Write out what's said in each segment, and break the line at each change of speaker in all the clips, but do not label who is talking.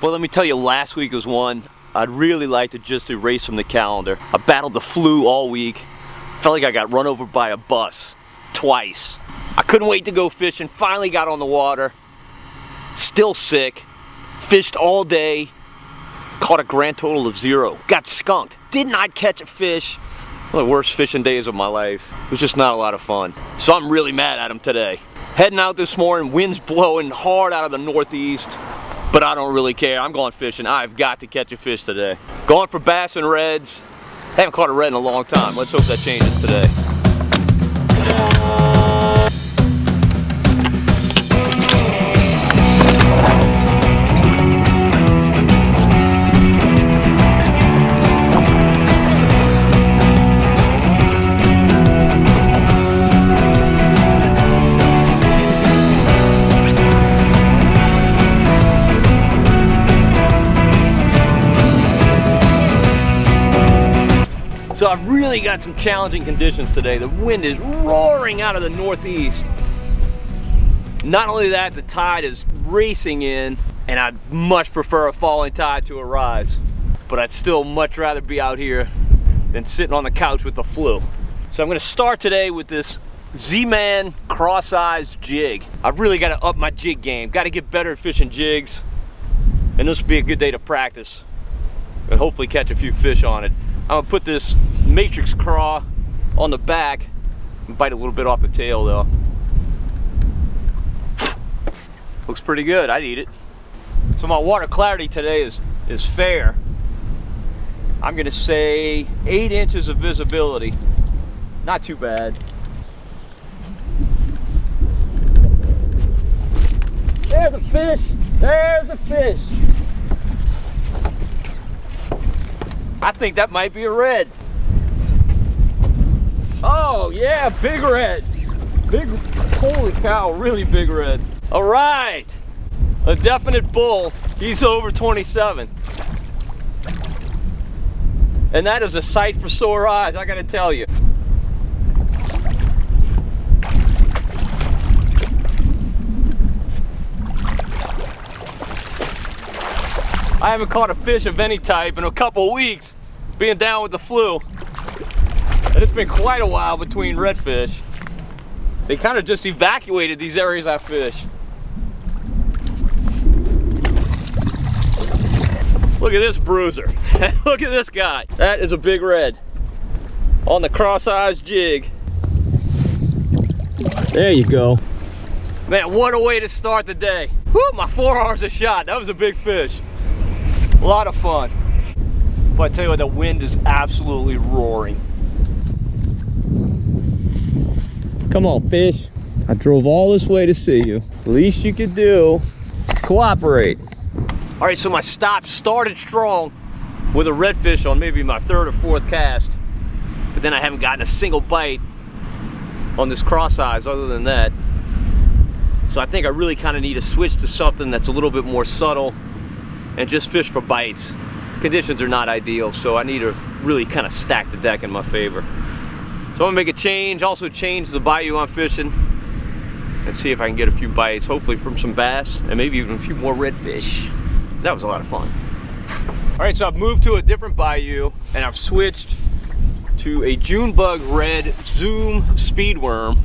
Well, let me tell you, last week was one I'd really like to just erase from the calendar. I battled the flu all week. Felt like I got run over by a bus twice. I couldn't wait to go fishing. Finally got on the water. Still sick. Fished all day. Caught a grand total of 0. Got skunked. Did not catch a fish. One of the worst fishing days of my life. It was just not a lot of fun. So I'm really mad at him today. Heading out this morning, wind's blowing hard out of the northeast. But I don't really care. I'm going fishing. I've got to catch a fish today. Going for bass and reds. Haven't caught a red in a long time. Let's hope that changes today. So I've really got some challenging conditions today. The wind is roaring out of the northeast. Not only that, the tide is racing in, and I'd much prefer a falling tide to a rise. But I'd still much rather be out here than sitting on the couch with the flu. So I'm gonna start today with this Z-Man CrossEyeZ jig. I've really gotta up my jig game. Gotta get better at fishing jigs. And this will be a good day to practice and hopefully catch a few fish on it. I'm gonna put this matrix craw on the back and bite a little bit off the tail though. Looks pretty good, I'd eat it. So my water clarity today is fair. I'm gonna say 8 inches of visibility. Not too bad. There's a fish, there's a fish. I think that might be a red. Oh yeah, big red. Big, holy cow, really big red. All right, a definite bull. He's over 27. And that is a sight for sore eyes, I gotta tell you. I haven't caught a fish of any type in a couple weeks, being down with the flu. And it's been quite a while between redfish. They kind of just evacuated these areas I fish. Look at this bruiser. Look at this guy. That is a big red on the CrossEyeZ jig. There you go. Man, what a way to start the day. Whew, my forearms are shot. That was a big fish. A lot of fun. But I tell you what, the wind is absolutely roaring. Come on, fish. I drove all this way to see you. The least you could do is cooperate. All right, so my stop started strong with a redfish on maybe my 3rd or 4th cast, but then I haven't gotten a single bite on this CrossEyeZ other than that. So I think I really kind of need to switch to something that's a little bit more subtle and just fish for bites. Conditions are not ideal, so I need to really kind of stack the deck in my favor. So I'm gonna make a change, also change the bayou I'm fishing, and see if I can get a few bites, hopefully from some bass, and maybe even a few more redfish. That was a lot of fun. All right, so I've moved to a different bayou, and I've switched to a junebug red zoom speed worm.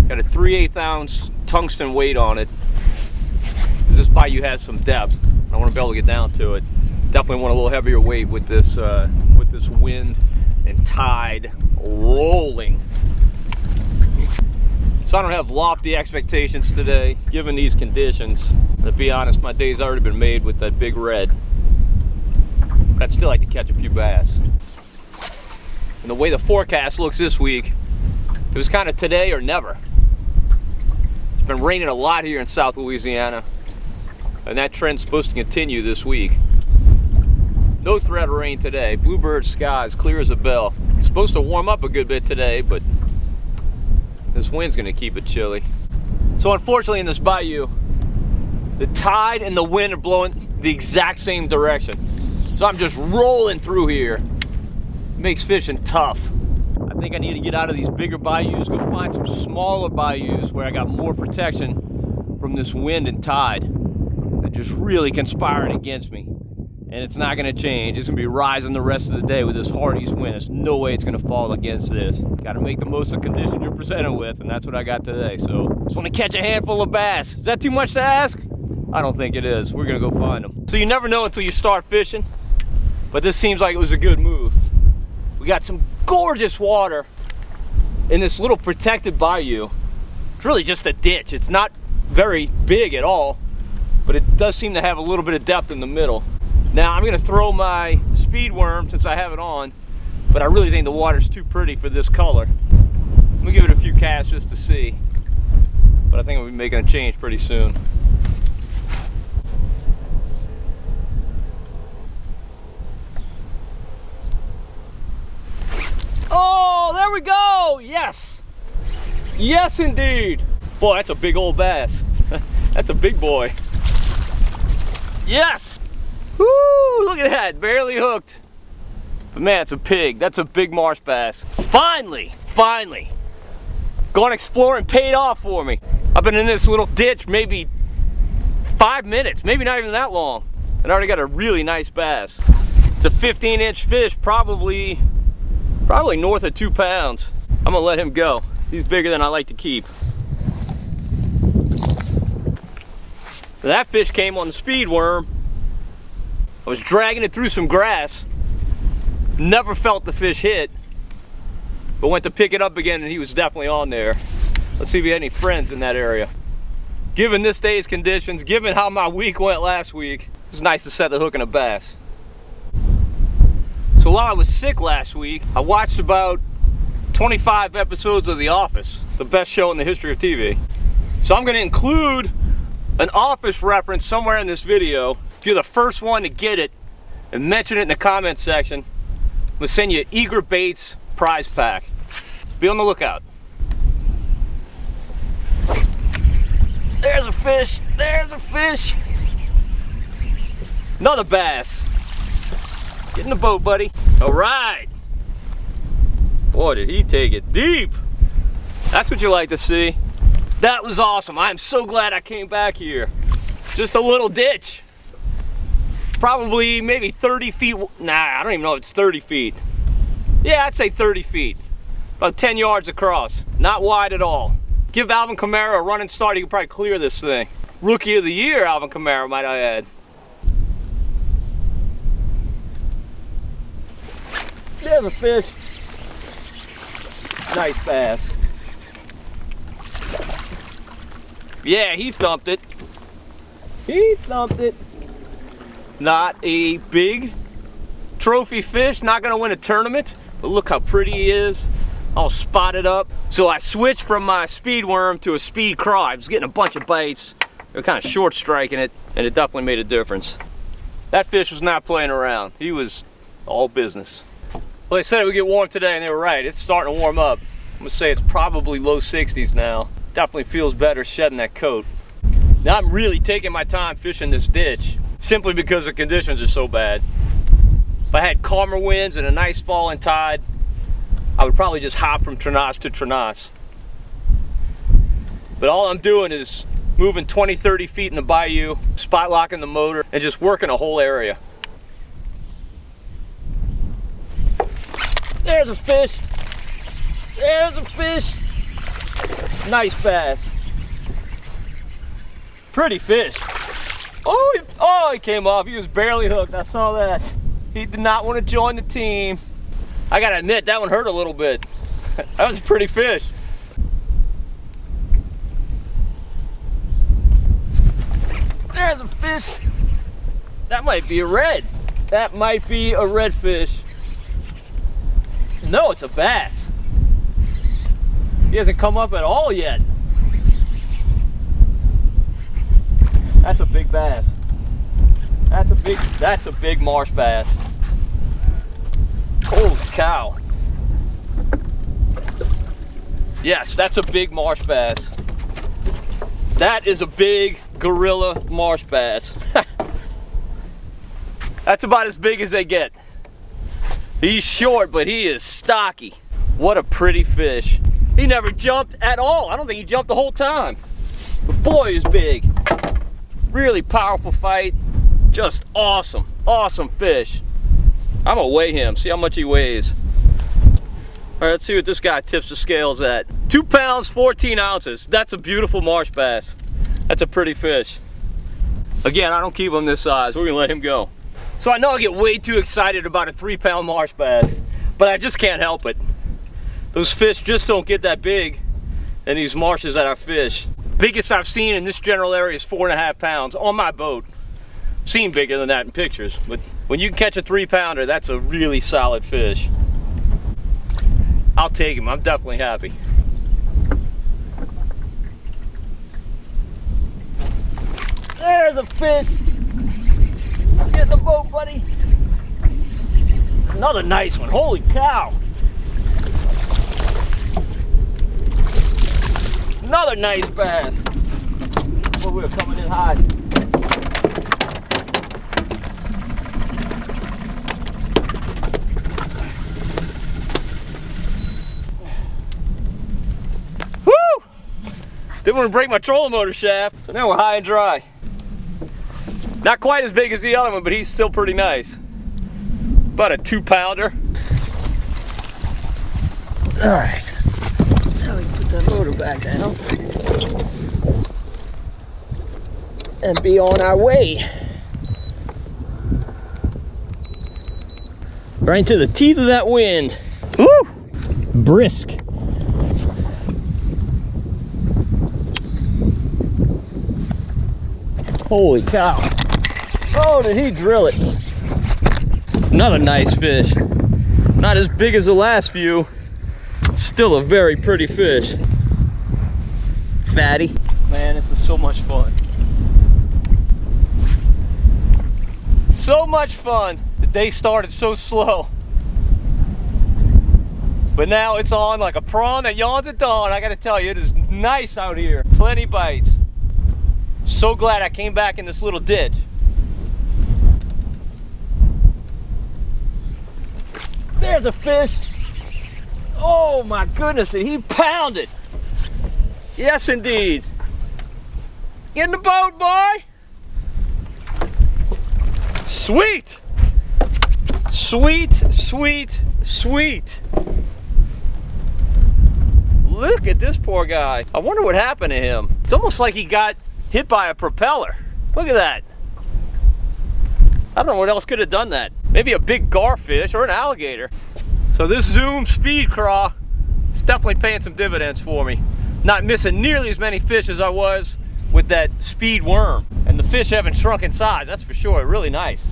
Got a 3/8 ounce tungsten weight on it. This bayou has some depth. I want to be able to get down to it. Definitely want a little heavier weight with this wind and tide rolling. So I don't have lofty expectations today, given these conditions. To be honest, my day's already been made with that big red. But I'd still like to catch a few bass. And the way the forecast looks this week, it was kind of today or never. It's been raining a lot here in South Louisiana, and that trend's supposed to continue this week. No threat of rain today. Bluebird skies, clear as a bell. It's supposed to warm up a good bit today, but this wind's gonna keep it chilly. So unfortunately in this bayou, the tide and the wind are blowing the exact same direction. So I'm just rolling through here. It makes fishing tough. I think I need to get out of these bigger bayous, go find some smaller bayous where I got more protection from this wind and tide. And are just really conspiring against me. And it's not gonna change. It's gonna be rising the rest of the day with this hard east wind. There's no way it's gonna fall against this. Gotta make the most of the conditions you're presented with, and that's what I got today. So, just wanna catch a handful of bass. Is that too much to ask? I don't think it is. We're gonna go find them. So you never know until you start fishing, but this seems like it was a good move. We got some gorgeous water in this little protected bayou. It's really just a ditch. It's not very big at all, but it does seem to have a little bit of depth in the middle. Now I'm gonna throw my speed worm since I have it on, but I really think the water's too pretty for this color. I'm gonna give it a few casts just to see, but I think I'll be making a change pretty soon. Oh, there we go! Yes! Yes, indeed! Boy, that's a big old bass. That's a big boy. Yes! Woo! Look at that, barely hooked. But man, it's a pig. That's a big marsh bass. Finally! Finally! Going exploring paid off for me. I've been in this little ditch maybe 5 minutes, maybe not even that long. And I already got a really nice bass. It's a 15-inch fish, probably north of 2 pounds. I'm gonna let him go. He's bigger than I like to keep. That fish came on the speed worm. I was dragging it through some grass. Never felt the fish hit, but went to pick it up again and he was definitely on there. Let's see if we had any friends in that area. Given this day's conditions, given how my week went last week, it was nice to set the hook in a bass. So while I was sick last week, I watched about 25 episodes of The Office, the best show in the history of TV. So I'm gonna include an Office reference somewhere in this video. If you're the first one to get it and mention it in the comment section, I'm gonna send you an Eager Baits prize pack. So be on the lookout. There's a fish, there's a fish. Another bass. Get in the boat, buddy. All right. Boy, did he take it deep. That's what you like to see. That was awesome. I am so glad I came back here. Just a little ditch. Probably maybe 30 feet. Nah, I don't even know if it's 30 feet. Yeah, I'd say 30 feet. About 10 yards across. Not wide at all. Give Alvin Kamara a running start, he could probably clear this thing. Rookie of the year, Alvin Kamara, might I add. There's a fish. Nice bass. Yeah, he thumped it. He thumped it. Not a big trophy fish, not gonna win a tournament, but look how pretty he is. All spotted up. So I switched from my speed worm to a Speed Craw. I was getting a bunch of bites. They were kind of short striking it, and it definitely made a difference. That fish was not playing around. He was all business. Well, they said it would get warm today, and they were right. It's starting to warm up. I'm gonna say it's probably low 60s now. Definitely feels better shedding that coat. Now I'm really taking my time fishing this ditch, simply because the conditions are so bad. If I had calmer winds and a nice falling tide, I would probably just hop from Trenasse to Trenasse. But all I'm doing is moving 20, 30 feet in the bayou, spot locking the motor, and just working a whole area. There's a fish. There's a fish. Nice bass. Pretty fish. Oh, he came off. He was barely hooked. I saw that. He did not want to join the team. I gotta admit, that one hurt a little bit. That was a pretty fish. There's a fish. That might be a red. That might be a redfish. No, it's a bass. He hasn't come up at all yet. That's a big bass. That's a big marsh bass. Holy cow. Yes, that's a big marsh bass. That is a big gorilla marsh bass. That's about as big as they get. He's short, but he is stocky. What a pretty fish. He never jumped at all. I don't think he jumped the whole time. But boy, he's big. Really powerful fight. Just awesome, awesome fish. I'm gonna weigh him, see how much he weighs. All right, let's see what this guy tips the scales at. 2 pounds, 14 ounces. That's a beautiful marsh bass. That's a pretty fish. Again, I don't keep him this size. We're gonna let him go. So I know I get way too excited about a 3-pound marsh bass, but I just can't help it. Those fish just don't get that big in these marshes that I fish. Biggest I've seen in this general area is 4.5 pounds on my boat. Seen bigger than that in pictures, but when you can catch a 3-pounder, that's a really solid fish. I'll take him. I'm definitely happy. There's a fish. Get in the boat, buddy. Another nice one. Holy cow. Another nice bass. Well, we're coming in hot. Didn't want to break my trolling motor shaft, so now we're high and dry. Not quite as big as the other one, but he's still pretty nice. About a 2-pounder. All right, now we can put that motor back down and be on our way. Right into the teeth of that wind. Woo! Brisk. Holy cow. Oh, did he drill it. Another nice fish. Not as big as the last few. Still a very pretty fish. Fatty. Man, this is so much fun. So much fun. The day started so slow. But now it's on like a prawn that yawns at dawn. I gotta tell you, it is nice out here. Plenty bites. So glad I came back in this little ditch. There's a fish. Oh my goodness, and he pounded. Yes, indeed. Get in the boat, boy. Sweet. Sweet, sweet, sweet. Look at this poor guy. I wonder what happened to him. It's almost like he got hit by a propeller. Look at that. I don't know what else could have done that. Maybe a big garfish or an alligator. So this Zoom Speed Craw is definitely paying some dividends for me. Not missing nearly as many fish as I was with that speed worm. And the fish haven't shrunk in size, that's for sure. Really nice.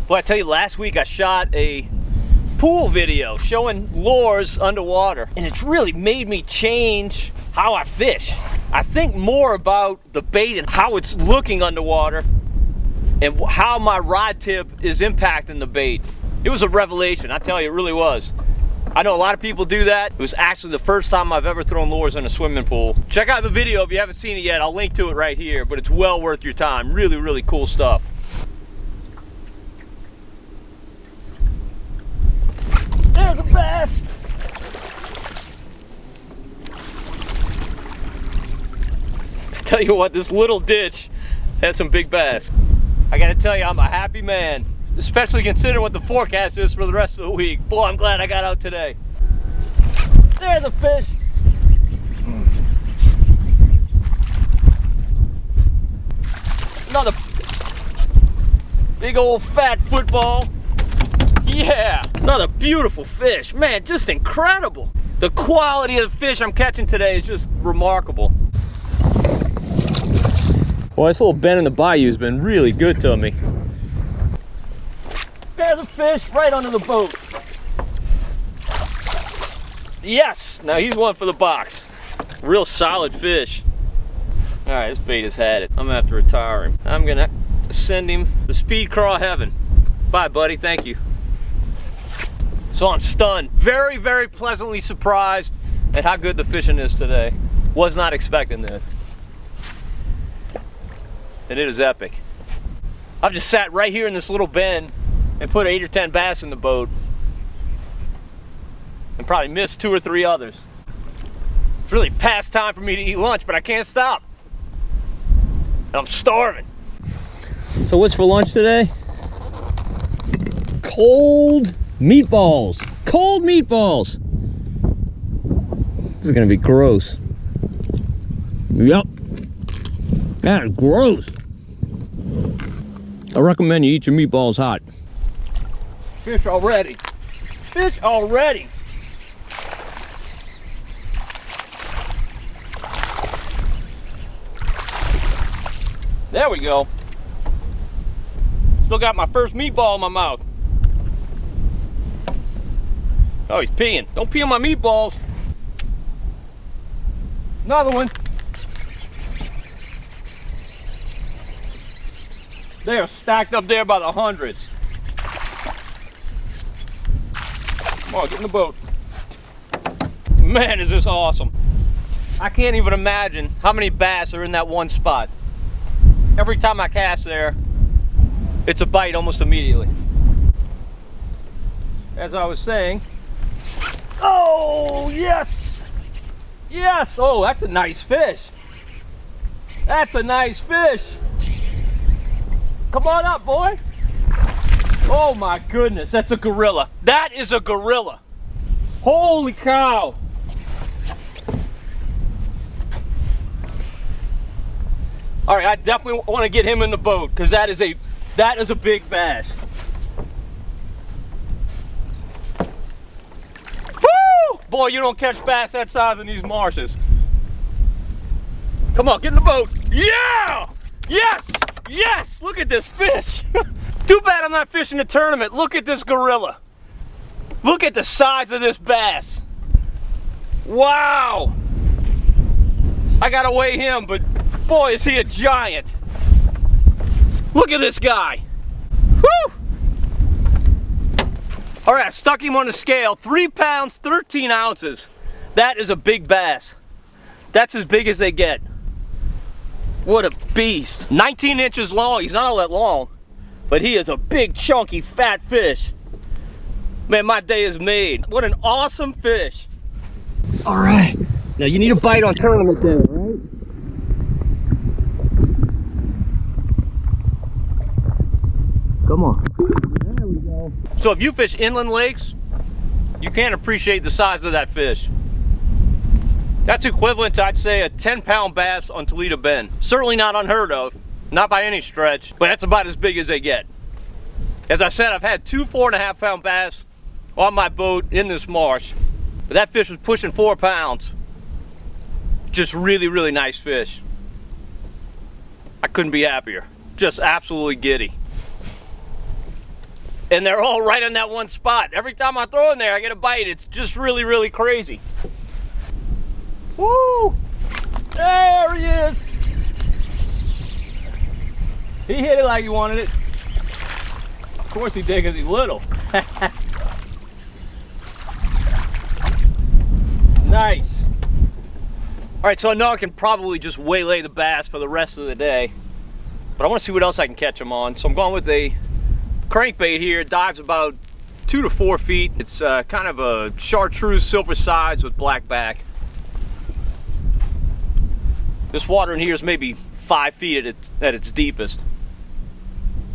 Boy, I tell you, last week I shot a pool video showing lures underwater, and it's really made me change how I fish. I think more about the bait and how it's looking underwater and how my rod tip is impacting the bait. It was a revelation, I tell you, it really was. I know a lot of people do that. It was actually the first time I've ever thrown lures in a swimming pool. Check out the video if you haven't seen it yet. I'll link to it right here, but it's well worth your time. Really, really cool stuff. There's a bass. Tell you what, this little ditch has some big bass. I gotta tell you, I'm a happy man, especially considering what the forecast is for the rest of the week. Boy, I'm glad I got out today. There's a fish. Another big old fat football. Yeah, another beautiful fish. Man, just incredible. The quality of the fish I'm catching today is just remarkable. Well, this little bend in the bayou has been really good to me. There's a fish right under the boat. Yes, now he's one for the box. Real solid fish. All right, this bait has had it. I'm gonna have to retire him. I'm gonna send him the Speed Craw heaven. Bye, buddy, thank you. So I'm stunned, very, very pleasantly surprised at how good the fishing is today. Was not expecting this. And it is epic. I've just sat right here in this little bend and put 8 or 10 bass in the boat and probably missed 2 or 3 others. It's really past time for me to eat lunch, but I can't stop. And I'm starving. So what's for lunch today? Cold meatballs. Cold meatballs. This is gonna be gross. Yep. That is gross. I recommend you eat your meatballs hot. Fish already. Fish already. There we go. Still got my first meatball in my mouth. Oh, he's peeing. Don't pee on my meatballs. Another one. They are stacked up there by the hundreds. Come on, get in the boat. Man, is this awesome. I can't even imagine how many bass are in that one spot. Every time I cast there, it's a bite almost immediately. As I was saying, oh, yes! Yes! Oh, that's a nice fish. That's a nice fish. Come on up, boy. Oh my goodness, that's a gorilla. That is a gorilla. Holy cow. All right, I definitely want to get him in the boat because that is a big bass. Woo! Boy, you don't catch bass that size in these marshes. Come on, get in the boat. Yeah! Yes! Yes! Look at this fish. Too bad I'm not fishing the tournament. Look at this gorilla. Look at the size of this bass. Wow! I gotta weigh him, but boy, is he a giant. Look at this guy. Woo! All right, I stuck him on the scale. 3 pounds, 13 ounces. That is a big bass. That's as big as they get. What a beast. 19 inches long. He's not all that long, but he is a big, chunky, fat fish. Man, my day is made. What an awesome fish. All right. Now you need a bite on tournament day, right? Come on. There we go. So if you fish inland lakes, you can't appreciate the size of that fish. That's equivalent to, I'd say, a 10-pound bass on Toledo Bend. Certainly not unheard of, not by any stretch, but that's about as big as they get. As I said, I've had 2 4.5-pound bass on my boat in this marsh, but that fish was pushing 4 pounds. Just really, really nice fish. I couldn't be happier. Just absolutely giddy. And they're all right on that one spot. Every time I throw in there, I get a bite. It's just really, really crazy. Woo! There he is! He hit it like he wanted it. Of course he did because he's little. Nice. All right, so I know I can probably just waylay the bass for the rest of the day, but I want to see what else I can catch them on. So I'm going with a crankbait here. It dives about 2 to 4 feet. It's kind of a chartreuse silver sides with black back. This water in here is maybe 5 feet at its deepest.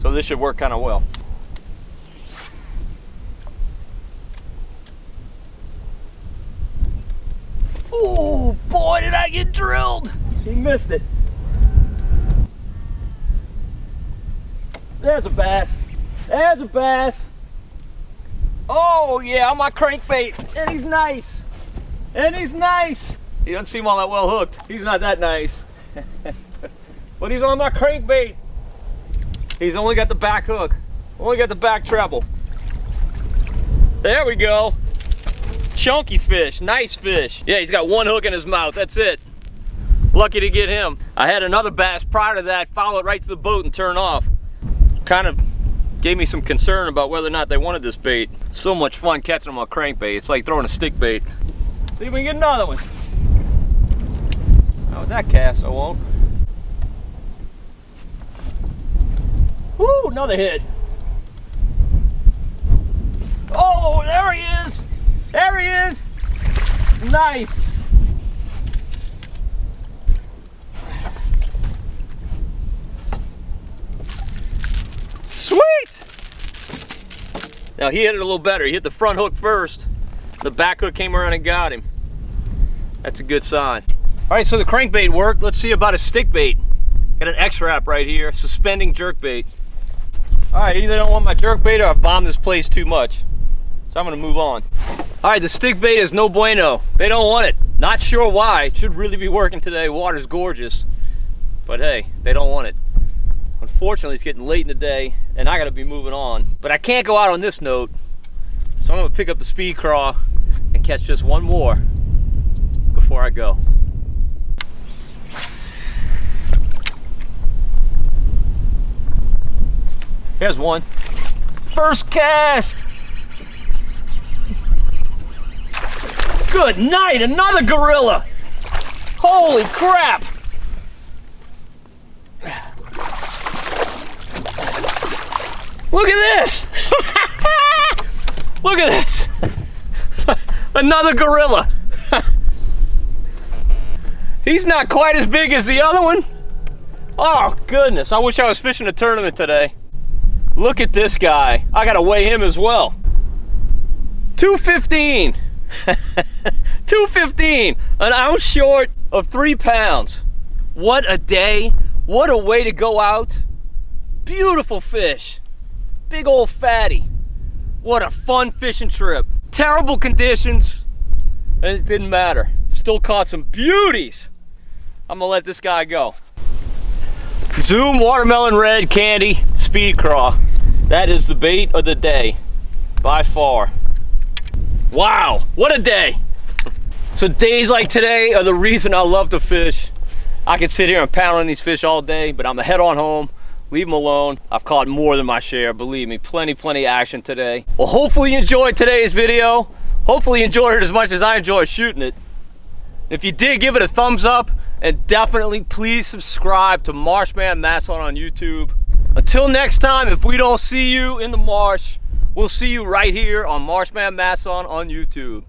So this should work kind of well. Oh boy, did I get drilled! He missed it. There's a bass. There's a bass. Oh yeah, on my crankbait. And he's nice. And he's nice. He doesn't seem all that well hooked. He's not that nice. But he's on my crankbait. He's only got the back hook. Only got the back treble. There we go. Chunky fish, nice fish. Yeah, he's got 1 hook in his mouth, that's it. Lucky to get him. I had another bass prior to that, follow it right to the boat and turn off. Kind of gave me some concern about whether or not they wanted this bait. So much fun catching them on crankbait. It's like throwing a stick bait. See if we can get another one. Not with that cast, I won't. Woo, another hit. Oh, there he is. There he is. Nice. Now he hit it a little better. He hit the front hook first. The back hook came around and got him. That's a good sign. All right, so the crankbait worked. Let's see about a stick bait. Got an X-Wrap right here, suspending jerkbait. All right, either don't want my jerkbait or I've bombed this place too much. So I'm gonna move on. All right, the stick bait is no bueno. They don't want it. Not sure why. It should really be working today. Water's gorgeous. But hey, they don't want it. Unfortunately, it's getting late in the day and I gotta be moving on. But I can't go out on this note. So I'm gonna pick up the Speed Craw and catch just one more before I go. Here's one. First cast. Good night, another gorilla. Holy crap. Look at this. Look at this. Another gorilla. He's not quite as big as the other one. Oh goodness, I wish I was fishing a tournament today. Look at this guy. I gotta weigh him as well. 215. 215. An ounce short of 3 pounds. What a day. What a way to go out. Beautiful fish. Big old fatty. What a fun fishing trip. Terrible conditions, and it didn't matter. Still caught some beauties. I'm gonna let this guy go. Zoom watermelon red candy Speed Craw. That is the bait of the day, by far. Wow, what a day. So days like today are the reason I love to fish. I could sit here and pound on these fish all day, but I'm gonna head on home, leave them alone. I've caught more than my share, believe me, plenty action today. Well, hopefully you enjoyed today's video. Hopefully you enjoyed it as much as I enjoyed shooting it. If you did, give it a thumbs up, and definitely please subscribe to Marsh Man Masson on YouTube. Until next time, if we don't see you in the marsh, we'll see you right here on Marsh Man Masson on YouTube.